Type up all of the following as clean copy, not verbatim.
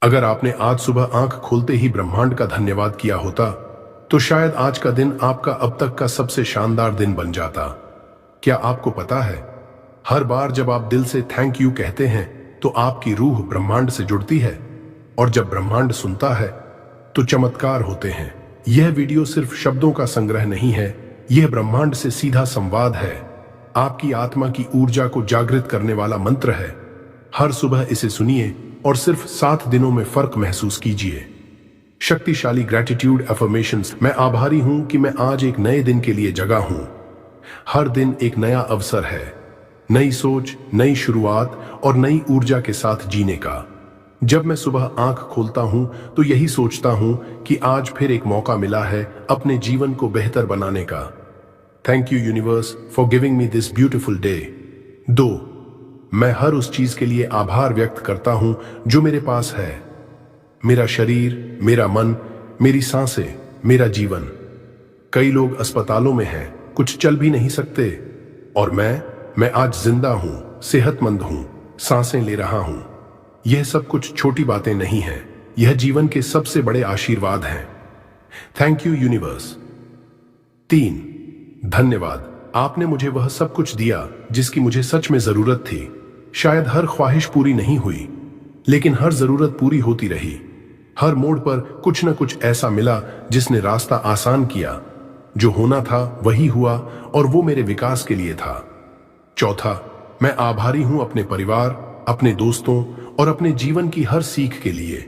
अगर आपने आज सुबह आंख खोलते ही ब्रह्मांड का धन्यवाद किया होता तो शायद आज का दिन आपका अब तक का सबसे शानदार दिन बन जाता। क्या आपको पता है, हर बार जब आप दिल से थैंक यू कहते हैं तो आपकी रूह ब्रह्मांड से जुड़ती है, और जब ब्रह्मांड सुनता है तो चमत्कार होते हैं। यह वीडियो सिर्फ शब्दों का संग्रह नहीं है, यह ब्रह्मांड से सीधा संवाद है, आपकी आत्मा की ऊर्जा को जागृत करने वाला मंत्र है। हर सुबह इसे सुनिए और सिर्फ 7 दिनों में फर्क महसूस कीजिए। शक्तिशाली ग्रैटिट्यूड अफर्मेशंस। मैं आभारी हूं कि मैं आज एक नए दिन के लिए जगा हूं। हर दिन एक नया अवसर है, नई सोच, नई शुरुआत और नई ऊर्जा के साथ जीने का। जब मैं सुबह आंख खोलता हूं तो यही सोचता हूं कि आज फिर एक मौका मिला है अपने जीवन को बेहतर बनाने का। Thank you universe for giving me this beautiful day. 2, मैं हर उस चीज के लिए आभार व्यक्त करता हूं जो मेरे पास है। मेरा शरीर, मेरा मन, मेरी सांसें, मेरा जीवन। कई लोग अस्पतालों में हैं, कुछ चल भी नहीं सकते, और मैं आज जिंदा हूं, सेहतमंद हूं, सांसें ले रहा हूं। यह सब कुछ छोटी बातें नहीं हैं, यह जीवन के सबसे बड़े आशीर्वाद हैं। Thank you universe. 3, धन्यवाद। आपने मुझे वह सब कुछ दिया जिसकी मुझे सच में जरूरत थी। शायद हर ख्वाहिश पूरी नहीं हुई, लेकिन हर जरूरत पूरी होती रही। हर मोड़ पर कुछ न कुछ ऐसा मिला जिसने रास्ता आसान किया। जो होना था वही हुआ, और वो मेरे विकास के लिए था। 4, मैं आभारी हूं अपने परिवार, अपने दोस्तों और अपने जीवन की हर सीख के लिए।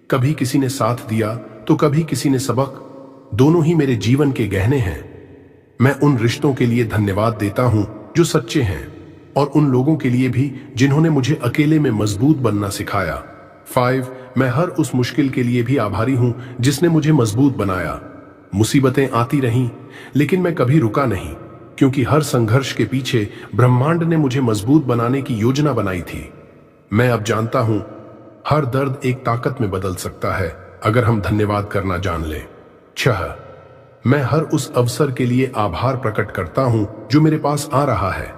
कभी किसी ने साथ दिया तो कभी किसी ने सबक। दोनों ही मेरे जीवन के गहने हैं। मैं उन रिश्तों के लिए धन्यवाद देता हूं जो सच्चे हैं, और उन लोगों के लिए भी जिन्होंने मुझे अकेले में मजबूत बनना सिखाया। 5, मैं हर उस मुश्किल के लिए भी आभारी हूं जिसने मुझे मजबूत बनाया। मुसीबतें आती रहीं, लेकिन मैं कभी रुका नहीं, क्योंकि हर संघर्ष के पीछे ब्रह्मांड ने मुझे मजबूत बनाने की योजना बनाई थी। मैं अब जानता हूं, हर दर्द एक ताकत में बदल सकता है अगर हम धन्यवाद करना जान लें। 6, मैं हर उस अवसर के लिए आभार प्रकट करता हूं जो मेरे पास आ रहा है।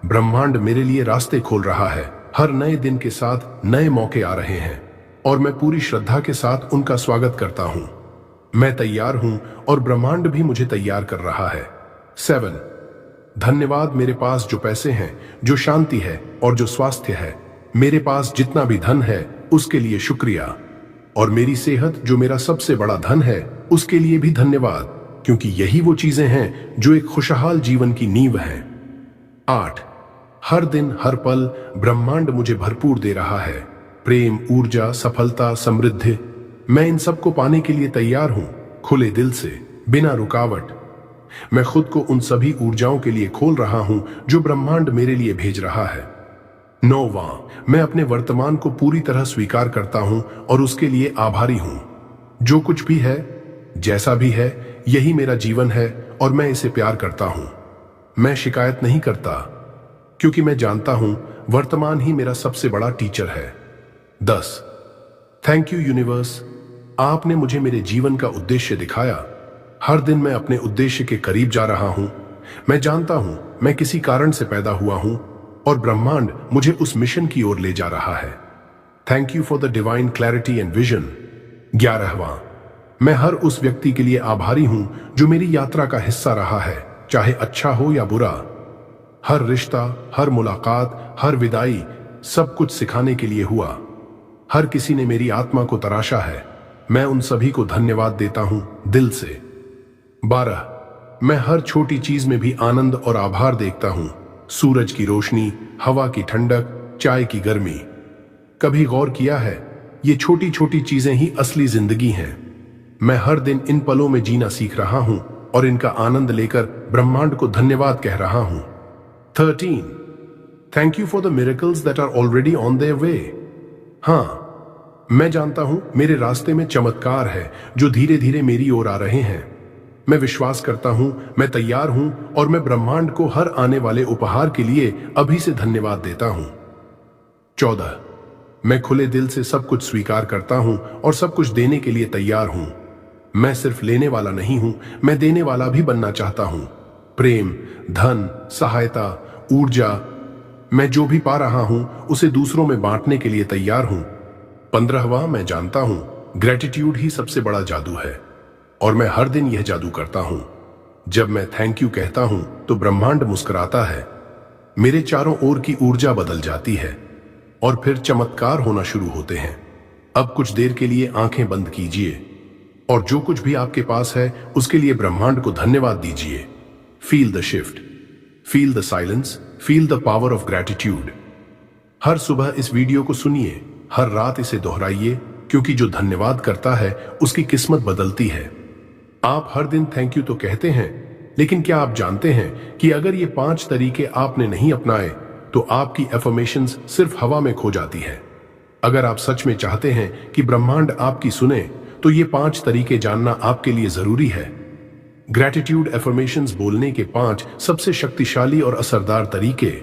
ब्रह्मांड मेरे लिए रास्ते खोल रहा है। हर नए दिन के साथ नए मौके आ रहे हैं, और मैं पूरी श्रद्धा के साथ उनका स्वागत करता हूं। मैं तैयार हूं और ब्रह्मांड भी मुझे तैयार कर रहा है। 7, धन्यवाद। मेरे पास जो पैसे हैं, जो शांति है और जो स्वास्थ्य है, मेरे पास जितना भी धन है उसके लिए शुक्रिया, और मेरी सेहत जो मेरा सबसे बड़ा धन है उसके लिए भी धन्यवाद, क्योंकि यही वो चीजें हैं जो एक खुशहाल जीवन की नींव हैं। 8, हर दिन हर पल ब्रह्मांड मुझे भरपूर दे रहा है। प्रेम, ऊर्जा, सफलता, समृद्धि। मैं इन सब को पाने के लिए तैयार हूं, खुले दिल से, बिना रुकावट। मैं खुद को उन सभी ऊर्जाओं के लिए खोल रहा हूं जो ब्रह्मांड मेरे लिए भेज रहा है। 9, मैं अपने वर्तमान को पूरी तरह स्वीकार करता हूं और उसके लिए आभारी हूं। जो कुछ भी है, जैसा भी है, यही मेरा जीवन है, और मैं इसे प्यार करता हूं। मैं शिकायत नहीं करता, क्योंकि मैं जानता हूं वर्तमान ही मेरा सबसे बड़ा टीचर है। 10, थैंक यू यूनिवर्स। आपने मुझे मेरे जीवन का उद्देश्य दिखाया। हर दिन मैं अपने उद्देश्य के करीब जा रहा हूं। मैं जानता हूं मैं किसी कारण से पैदा हुआ हूं, और ब्रह्मांड मुझे उस मिशन की ओर ले जा रहा है। Thank you for the divine clarity and vision. 11वां, मैं हर उस व्यक्ति के लिए आभारी हूं जो मेरी यात्रा का हिस्सा रहा है, चाहे अच्छा हो या बुरा। हर रिश्ता, हर मुलाकात, हर विदाई, सब कुछ सिखाने के लिए हुआ। हर किसी ने मेरी आत्मा को तराशा है। मैं उन सभी को धन्यवाद देता हूं दिल से। 12, मैं हर छोटी चीज में भी आनंद और आभार देखता हूं। सूरज की रोशनी, हवा की ठंडक, चाय की गर्मी। कभी गौर किया है, ये छोटी छोटी चीजें ही असली जिंदगी हैं। मैं हर दिन इन पलों में जीना सीख रहा हूं और इनका आनंद लेकर ब्रह्मांड को धन्यवाद कह रहा हूं। 13, thank you for the miracles that are already on their way. हाँ, मैं जानता हूं मेरे रास्ते में चमत्कार है जो धीरे धीरे मेरी ओर आ रहे हैं। मैं विश्वास करता हूं, मैं तैयार हूं, और मैं ब्रह्मांड को हर आने वाले उपहार के लिए अभी से धन्यवाद देता हूं। 14, मैं खुले दिल से सब कुछ स्वीकार करता हूं और सब कुछ देने के लिए तैयार हूं। मैं सिर्फ लेने वाला नहीं हूं, मैं देने वाला भी बनना चाहता हूं। प्रेम, धन, सहायता, ऊर्जा, मैं जो भी पा रहा हूं उसे दूसरों में बांटने के लिए तैयार हूं। 15वां, मैं जानता हूं ग्रेटिट्यूड ही सबसे बड़ा जादू है और मैं हर दिन यह जादू करता हूं। जब मैं थैंक यू कहता हूं तो ब्रह्मांड मुस्कुराता है, मेरे चारों ओर की ऊर्जा बदल जाती है और फिर चमत्कार होना शुरू होते हैं। अब कुछ देर के लिए आंखें बंद कीजिए और जो कुछ भी आपके पास है उसके लिए ब्रह्मांड को धन्यवाद दीजिए। Feel the shift, feel the silence, feel the power of gratitude. हर सुबह इस वीडियो को सुनिए, हर रात इसे दोहराइए, क्योंकि जो धन्यवाद करता है उसकी किस्मत बदलती है। आप हर दिन थैंक यू तो कहते हैं, लेकिन क्या आप जानते हैं कि अगर ये 5 तरीके आपने नहीं अपनाए तो आपकी एफर्मेशंस सिर्फ हवा में खो जाती है। अगर आप सच में चाहते हैं कि ब्रह्मांड आपकी सुने तो ये 5 तरीके जानना आपके लिए जरूरी है। ग्रैटिट्यूड एफर्मेशंस बोलने के 5 सबसे शक्तिशाली और असरदार तरीके।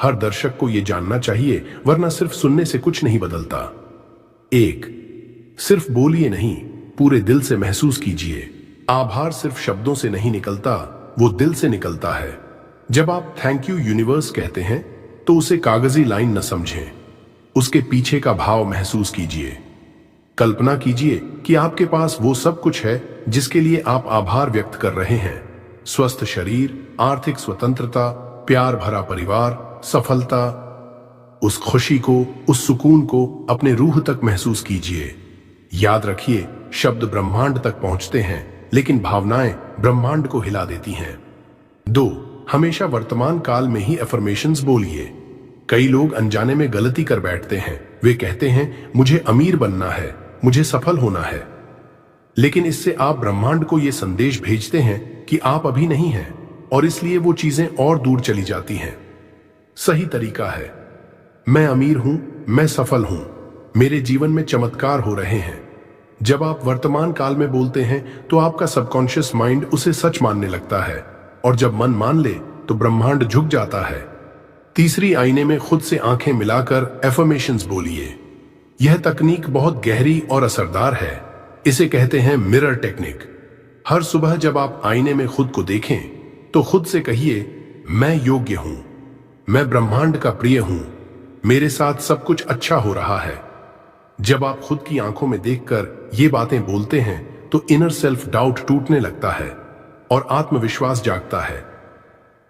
हर दर्शक को यह जानना चाहिए, वरना सिर्फ सुनने से कुछ नहीं बदलता। 1, सिर्फ बोलिए नहीं, पूरे दिल से महसूस कीजिए। आभार सिर्फ शब्दों से नहीं निकलता, वो दिल से निकलता है। जब आप थैंक यू यूनिवर्स कहते हैं तो उसे कागजी लाइन न समझें, उसके पीछे का भाव महसूस कीजिए। कल्पना कीजिए कि आपके पास वो सब कुछ है जिसके लिए आप आभार व्यक्त कर रहे हैं। स्वस्थ शरीर, आर्थिक स्वतंत्रता, प्यार भरा परिवार, सफलता। उस खुशी को, उस सुकून को अपने रूह तक महसूस कीजिए। याद रखिए, शब्द ब्रह्मांड तक पहुंचते हैं, लेकिन भावनाएं ब्रह्मांड को हिला देती हैं। 2, हमेशा वर्तमान काल में ही एफर्मेशंस बोलिए। कई लोग अनजाने में गलती कर बैठते हैं। वे कहते हैं मुझे अमीर बनना है, मुझे सफल होना है, लेकिन इससे आप ब्रह्मांड को यह संदेश भेजते हैं कि आप अभी नहीं हैं और इसलिए वो चीजें और दूर चली जाती हैं। सही तरीका है, मैं अमीर हूं, मैं सफल हूं, मेरे जीवन में चमत्कार हो रहे हैं। जब आप वर्तमान काल में बोलते हैं तो आपका सबकॉन्शियस माइंड उसे सच मानने लगता है और जब मन मान ले तो ब्रह्मांड झुक जाता है। तीसरी, आईने में खुद से आंखें मिलाकर एफर्मेशंस बोलिए। यह तकनीक बहुत गहरी और असरदार है। इसे कहते हैं मिरर टेक्निक। हर सुबह जब आप आईने में खुद को देखें तो खुद से कहिए, मैं योग्य हूं, मैं ब्रह्मांड का प्रिय हूं, मेरे साथ सब कुछ अच्छा हो रहा है। जब आप खुद की आंखों में देखकर ये बातें बोलते हैं तो इनर सेल्फ डाउट टूटने लगता है और आत्मविश्वास जागता है।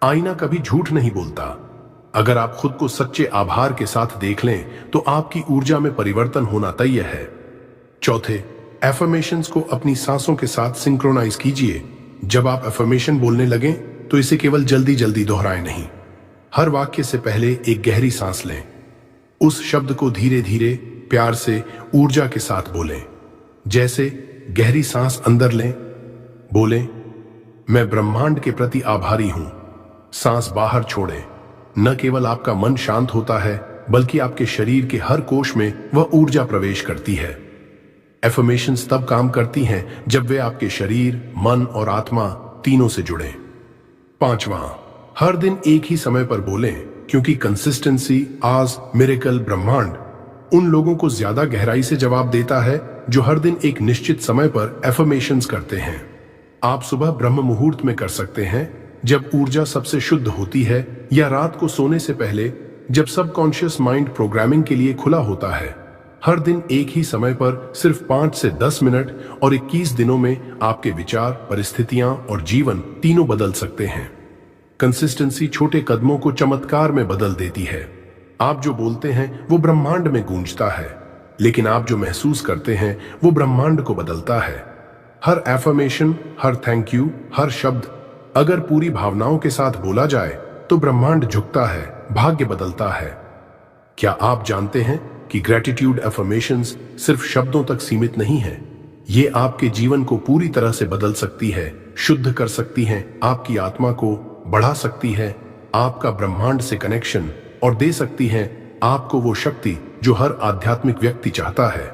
आईना कभी झूठ नहीं बोलता। अगर आप खुद को सच्चे आभार के साथ देख लें तो आपकी ऊर्जा में परिवर्तन होना तय है। चौथे, एफर्मेशंस को अपनी सांसों के साथ सिंक्रोनाइज कीजिए। जब आप एफर्मेशन बोलने लगें तो इसे केवल जल्दी जल्दी दोहराएं नहीं। हर वाक्य से पहले एक गहरी सांस लें। उस शब्द को धीरे धीरे, प्यार से, ऊर्जा के साथ बोलें। जैसे गहरी सांस अंदर लें, बोलें, मैं ब्रह्मांड के प्रति आभारी हूं। सांस बाहर छोड़ें। न केवल आपका मन शांत होता है, बल्कि आपके शरीर के हर कोश में वह ऊर्जा प्रवेश करती है। एफर्मेशंस तब काम करती हैं जब वे आपके शरीर, मन और आत्मा तीनों से जुड़ें। 5वां, हर दिन एक ही समय पर बोलें, क्योंकि कंसिस्टेंसी आज मिरेकल ब्रह्मांड उन लोगों को ज्यादा गहराई से जवाब देता है जो हर दिन एक निश्चित समय पर एफर्मेशंस करते हैं। आप सुबह ब्रह्म मुहूर्त में कर सकते हैं, जब ऊर्जा सबसे शुद्ध होती है, या रात को सोने से पहले जब सबकॉन्शियस माइंड प्रोग्रामिंग के लिए खुला होता है। हर दिन एक ही समय पर सिर्फ 5 से 10 मिनट और 21 दिनों में आपके विचार, परिस्थितियां और जीवन तीनों बदल सकते हैं। कंसिस्टेंसी छोटे कदमों को चमत्कार में बदल देती है। आप जो बोलते हैं वो ब्रह्मांड में गूंजता है, लेकिन आप जो महसूस करते हैं वो ब्रह्मांड को बदलता है। हर एफर्मेशन, हर थैंक यू, हर शब्द अगर पूरी भावनाओं के साथ बोला जाए तो ब्रह्मांड झुकता है, भाग्य बदलता है। क्या आप जानते हैं कि ग्रेटिट्यूड एफर्मेशंस सिर्फ शब्दों तक सीमित नहीं है? ये आपके जीवन को पूरी तरह से बदल सकती है, शुद्ध कर सकती हैं, आपकी आत्मा को बढ़ा सकती है, आपका ब्रह्मांड से कनेक्शन, और दे सकती हैं आपको वो शक्ति जो हर आध्यात्मिक व्यक्ति चाहता है।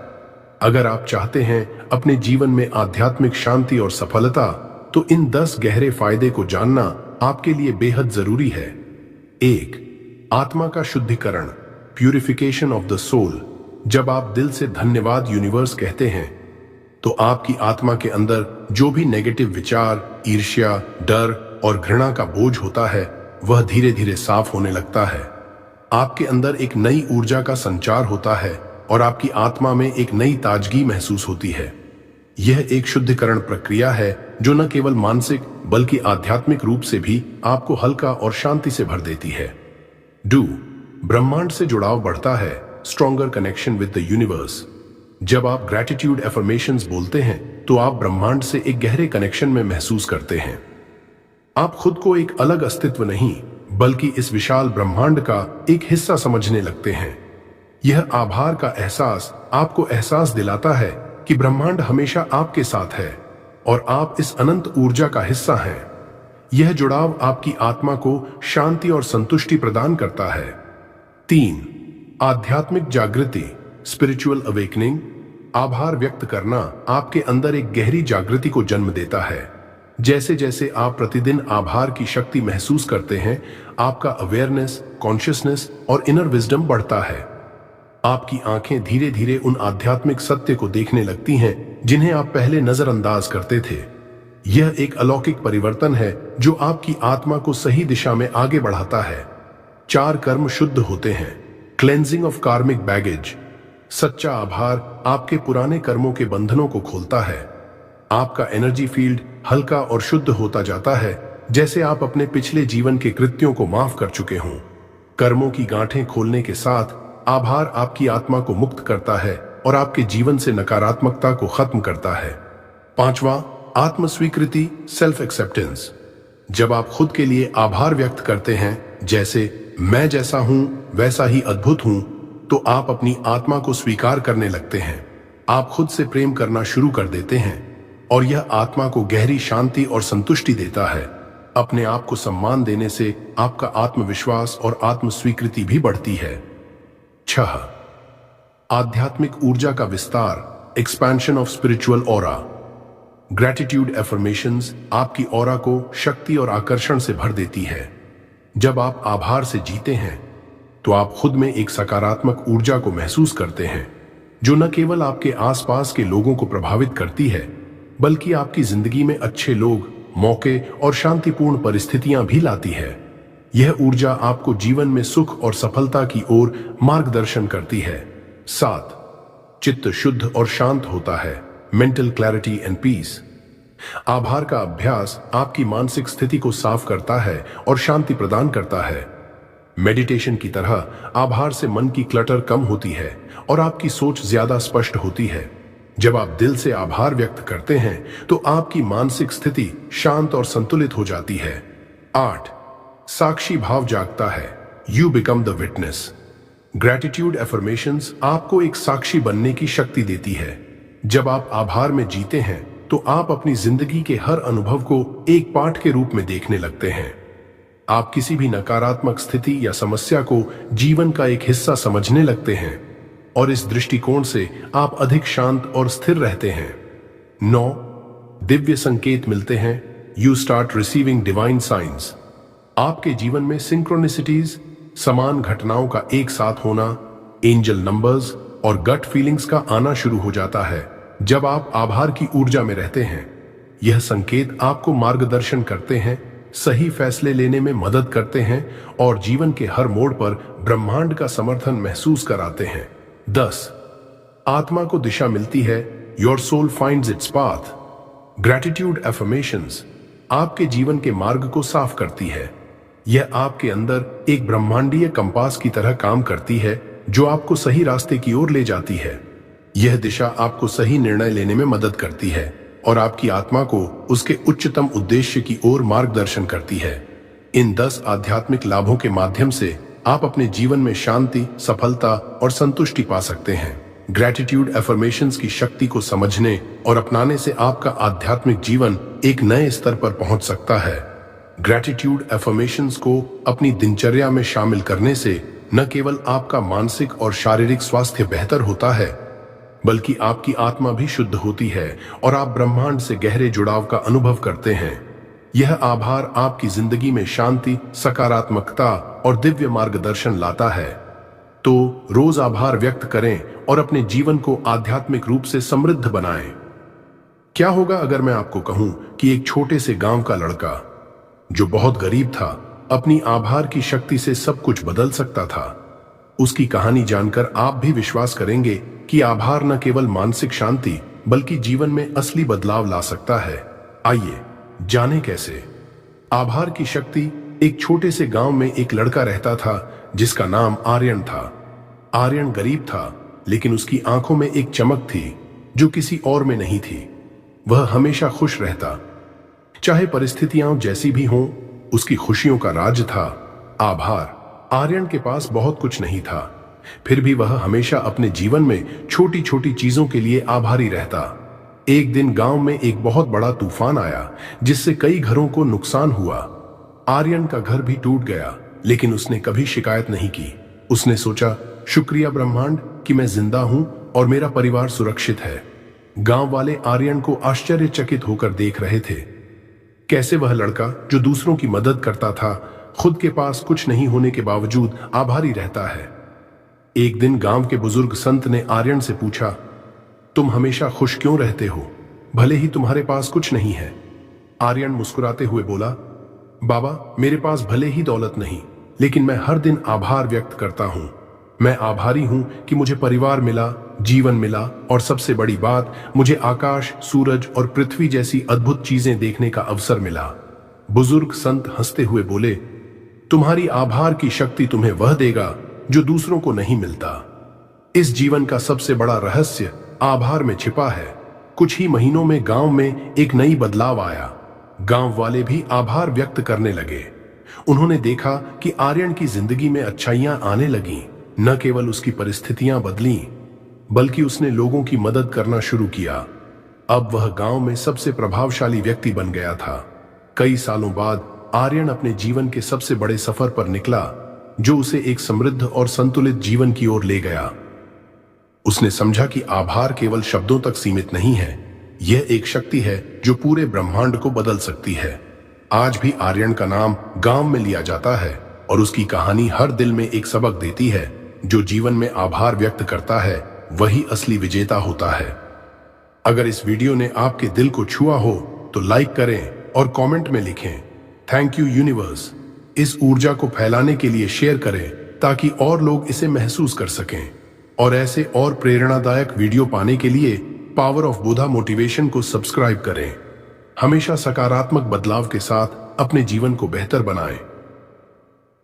अगर आप चाहते हैं अपने जीवन में आध्यात्मिक शांति और सफलता, तो इन 10 गहरे फायदे को जानना आपके लिए बेहद जरूरी है। 1, आत्मा का शुद्धिकरण, प्यूरिफिकेशन ऑफ द सोल। जब आप दिल से धन्यवाद यूनिवर्स कहते हैं तो आपकी आत्मा के अंदर जो भी नेगेटिव विचार, ईर्ष्या, डर और घृणा का बोझ होता है वह धीरे धीरे साफ होने लगता है। आपके अंदर एक नई ऊर्जा का संचार होता है और आपकी आत्मा में एक नई ताजगी महसूस होती है। यह एक शुद्धिकरण प्रक्रिया है जो न केवल मानसिक बल्कि आध्यात्मिक रूप से भी आपको हल्का और शांति से भर देती है। डू ब्रह्मांड से जुड़ाव बढ़ता है, stronger connection with the universe. जब आप ग्रैटिट्यूड एफर्मेशंस बोलते हैं तो आप ब्रह्मांड से एक गहरे कनेक्शन में महसूस करते हैं। आप खुद को एक अलग अस्तित्व नहीं बल्कि इस विशाल ब्रह्मांड का एक हिस्सा समझने लगते हैं। यह आभार का एहसास आपको एहसास दिलाता है कि ब्रह्मांड हमेशा आपके साथ है और आप इस अनंत ऊर्जा का हिस्सा हैं। यह जुड़ाव आपकी आत्मा को शांति और संतुष्टि प्रदान करता है। 3. आध्यात्मिक जागृति, स्पिरिचुअल अवेकनिंग। आभार व्यक्त करना आपके अंदर एक गहरी जागृति को जन्म देता है। जैसे जैसे आप प्रतिदिन आभार की शक्ति महसूस करते हैं, आपका अवेयरनेस, कॉन्शियसनेस और इनर विजडम बढ़ता है। आपकी आंखें धीरे धीरे उन आध्यात्मिक सत्य को देखने लगती हैं जिन्हें आप पहले नजरअंदाज करते थे। यह एक अलौकिक परिवर्तन है जो आपकी आत्मा को सही दिशा में आगे बढ़ाता है। 4 कर्म शुद्ध होते हैं, क्लेंजिंग ऑफ कार्मिक बैगेज। सच्चा आभार आपके पुराने कर्मों के बंधनों को खोलता है। आपका एनर्जी फील्ड हल्का और शुद्ध होता जाता है, जैसे आप अपने पिछले जीवन के कृत्यों को माफ कर चुके हों। कर्मों की गांठें खोलने के साथ आभार आपकी आत्मा को मुक्त करता है और आपके जीवन से नकारात्मकता को खत्म करता है। 5वां, आत्म स्वीकृति, सेल्फ एक्सेप्टेंस। जब आप खुद के लिए आभार व्यक्त करते हैं, जैसे मैं जैसा हूं वैसा ही अद्भुत हूं, तो आप अपनी आत्मा को स्वीकार करने लगते हैं। आप खुद से प्रेम करना शुरू कर देते हैं और यह आत्मा को गहरी शांति और संतुष्टि देता है। अपने आप को सम्मान देने से आपका आत्मविश्वास और आत्म स्वीकृति भी बढ़ती है। 6. आध्यात्मिक ऊर्जा का विस्तार, expansion of spiritual aura. Gratitude affirmations आपकी ऑरा को शक्ति और आकर्षण से भर देती है। जब आप आभार से जीते हैं तो आप खुद में एक सकारात्मक ऊर्जा को महसूस करते हैं जो न केवल आपके आसपास के लोगों को प्रभावित करती है बल्कि आपकी जिंदगी में अच्छे लोग, मौके और शांतिपूर्ण परिस्थितियां भी लाती है। यह ऊर्जा आपको जीवन में सुख और सफलता की ओर मार्गदर्शन करती है। 7. चित्त शुद्ध और शांत होता है, मेंटल क्लैरिटी एंड पीस। आभार का अभ्यास आपकी मानसिक स्थिति को साफ करता है और शांति प्रदान करता है। मेडिटेशन की तरह आभार से मन की क्लटर कम होती है और आपकी सोच ज्यादा स्पष्ट होती है। जब आप दिल से आभार व्यक्त करते हैं तो आपकी मानसिक स्थिति शांत और संतुलित हो जाती है। 8. साक्षी भाव जागता है, you become the witness. Gratitude affirmations आपको एक साक्षी बनने की शक्ति देती है। जब आप आभार में जीते हैं तो आप अपनी जिंदगी के हर अनुभव को एक पाठ के रूप में देखने लगते हैं। आप किसी भी नकारात्मक स्थिति या समस्या को जीवन का एक हिस्सा समझने लगते हैं और इस दृष्टिकोण से आप अधिक शांत और स्थिर रहते हैं। 9. दिव्य संकेत मिलते हैं, you start receiving divine science. आपके जीवन में सिंक्रोनिसिटीज, समान घटनाओं का एक साथ होना, एंजल नंबर्स और गट फीलिंग्स का आना शुरू हो जाता है जब आप आभार की ऊर्जा में रहते हैं। यह संकेत आपको मार्गदर्शन करते हैं, सही फैसले लेने में मदद करते हैं और जीवन के हर मोड़ पर ब्रह्मांड का समर्थन महसूस कराते हैं। 10. आत्मा को दिशा मिलती है, your soul finds its path. Gratitude affirmations आपके जीवन के मार्ग को साफ करती है। यह आपके अंदर एक ब्रह्मांडीय कंपास की तरह काम करती है जो आपको सही रास्ते की ओर ले जाती है। यह दिशा आपको सही निर्णय लेने में मदद करती है और आपकी आत्मा को उसके उच्चतम उद्देश्य की ओर मार्गदर्शन करती है। इन 10 आध्यात्मिक लाभों के माध्यम से आप अपने जीवन में शांति, सफलता और संतुष्टि पा सकते हैं। ग्रैटिट्यूड एफर्मेशंस की शक्ति को समझने और अपनाने से आपका आध्यात्मिक जीवन एक नए स्तर पर पहुंच सकता है। ग्रैटिट्यूड एफर्मेशंस को अपनी दिनचर्या में शामिल करने से न केवल आपका मानसिक और शारीरिक स्वास्थ्य बेहतर होता है बल्कि आपकी आत्मा भी शुद्ध होती है और आप ब्रह्मांड से गहरे जुड़ाव का अनुभव करते हैं। यह आभार आपकी जिंदगी में शांति, सकारात्मकता और दिव्य मार्गदर्शन लाता है। तो रोज आभार व्यक्त करें और अपने जीवन को आध्यात्मिक रूप से समृद्ध बनाएं। क्या होगा अगर मैं आपको कहूं कि एक छोटे से गांव का लड़का जो बहुत गरीब था, अपनी आभार की शक्ति से सब कुछ बदल सकता था। उसकी कहानी जानकर आप भी विश्वास करेंगे कि आभार न केवल मानसिक शांति बल्कि जीवन में असली बदलाव ला सकता है। आइए जाने कैसे। आभार की शक्ति। एक छोटे से गांव में एक लड़का रहता था जिसका नाम आर्यन था। आर्यन गरीब था, लेकिन उसकी आंखों में एक चमक थी जो किसी और में नहीं थी। वह हमेशा खुश रहता, चाहे परिस्थितियां जैसी भी हों। उसकी खुशियों का राज था आभार। आर्यन के पास बहुत कुछ नहीं था, फिर भी वह हमेशा अपने जीवन में छोटी छोटी चीजों के लिए आभारी रहता। एक दिन गांव में एक बहुत बड़ा तूफान आया जिससे कई घरों को नुकसान हुआ। आर्यन का घर भी टूट गया, लेकिन उसने कभी शिकायत नहीं की। उसने सोचा, शुक्रिया ब्रह्मांड कि मैं जिंदा हूं और मेरा परिवार सुरक्षित है। गांव वाले आर्यन को आश्चर्यचकित होकर देख रहे थे। कैसे वह लड़का जो दूसरों की मदद करता था, खुद के पास कुछ नहीं होने के बावजूद आभारी रहता है। एक दिन गांव के बुजुर्ग संत ने आर्यन से पूछा, तुम हमेशा खुश क्यों रहते हो, भले ही तुम्हारे पास कुछ नहीं है? आर्यन मुस्कुराते हुए बोला, बाबा, मेरे पास भले ही दौलत नहीं, लेकिन मैं हर दिन आभार व्यक्त करता हूं। मैं आभारी हूं कि मुझे परिवार मिला, जीवन मिला और सबसे बड़ी बात, मुझे आकाश, सूरज और पृथ्वी जैसी अद्भुत चीजें देखने का अवसर मिला। बुजुर्ग संत हंसते हुए बोले, तुम्हारी आभार की शक्ति तुम्हें वह देगा जो दूसरों को नहीं मिलता। इस जीवन का सबसे बड़ा रहस्य आभार में छिपा है। कुछ ही महीनों में गांव में एक नई बदलाव आया। गांव वाले भी आभार व्यक्त करने लगे। उन्होंने देखा कि आर्यन की जिंदगी में अच्छाइयां आने लगीं। न केवल उसकी परिस्थितियां बदलीं, बल्कि उसने लोगों की मदद करना शुरू किया। अब वह गांव में सबसे प्रभावशाली व्यक्ति बन गया था। कई सालों बाद आर्यन अपने जीवन के सबसे बड़े सफर पर निकला, जो उसे एक समृद्ध और संतुलित जीवन की ओर ले गया। उसने समझा कि आभार केवल शब्दों तक सीमित नहीं है, यह एक शक्ति है जो पूरे ब्रह्मांड को बदल सकती है। आज भी आर्यन का नाम गांव में लिया जाता है और उसकी कहानी हर दिल में एक सबक देती है। जो जीवन में आभार व्यक्त करता है वही असली विजेता होता है। अगर इस वीडियो ने आपके दिल को छुआ हो तो लाइक करें और कमेंट में लिखें, थैंक यू यूनिवर्स। इस ऊर्जा को फैलाने के लिए शेयर करें ताकि और लोग इसे महसूस कर सकें। और ऐसे और प्रेरणादायक वीडियो पाने के लिए पावर ऑफ बुधा मोटिवेशन को सब्सक्राइब करें। हमेशा सकारात्मक बदलाव के साथ अपने जीवन को बेहतर बनाएं।